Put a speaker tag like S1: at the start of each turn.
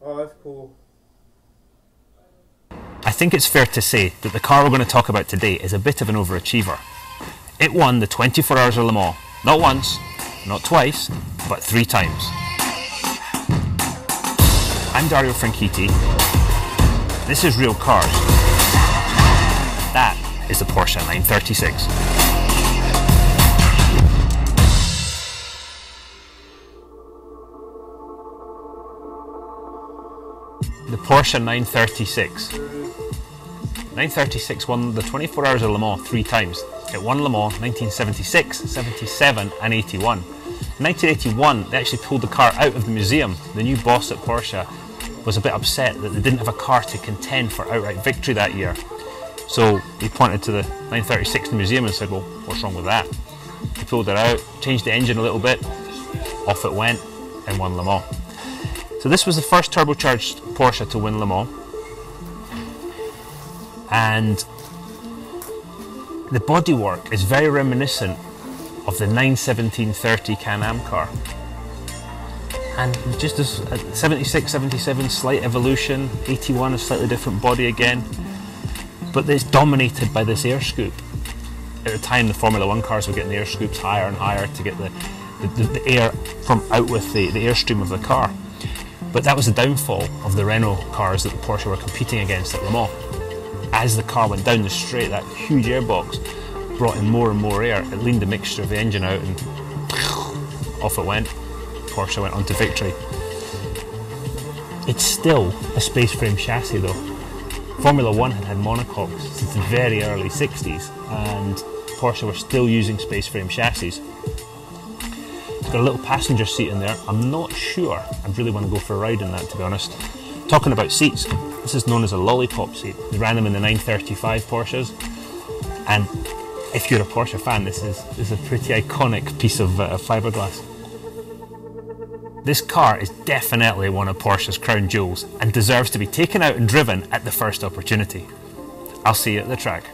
S1: Oh, that's cool.
S2: I think it's fair to say that the car we're going to talk about today is a bit of an overachiever. It won the 24 Hours of Le Mans, not once, not twice, but 3 times. I'm Dario Franchitti. This is Real Cars. That is the Porsche 936. The Porsche 936. 936 won the 24 Hours of Le Mans 3 times. It won Le Mans 1976, 77 and 81. In 1981 they actually pulled the car out of the museum. The new boss at Porsche was a bit upset that they didn't have a car to contend for outright victory that year. So he pointed to the 936 in the museum and said, well, what's wrong with that? He pulled it out, changed the engine a little bit, off it went and won Le Mans. So this was the first turbocharged Porsche to win Le Mans, and the bodywork is very reminiscent of the 91730 Can-Am car, and just as 76, 77 slight evolution, 81 a slightly different body again, but it's dominated by this air scoop. At the time the Formula 1 cars were getting the air scoops higher and higher to get the air from out with the airstream of the car. But that was the downfall of the Renault cars that the Porsche were competing against at Le Mans. As the car went down the straight, that huge airbox brought in more and more air. It leaned the mixture of the engine out and off it went. Porsche went on to victory. It's still a space frame chassis though. Formula 1 had had monocoques since the very early 60s, and Porsche were still using space frame chassis. Got a little passenger seat in there. I'm not sure I'd really want to go for a ride in that, to be honest. Talking about seats, this is known as a lollipop seat. They ran them in the 935 Porsches, and if you're a Porsche fan, this is a pretty iconic piece of fiberglass. This car is definitely one of Porsche's crown jewels and deserves to be taken out and driven at the first opportunity. I'll see you at the track.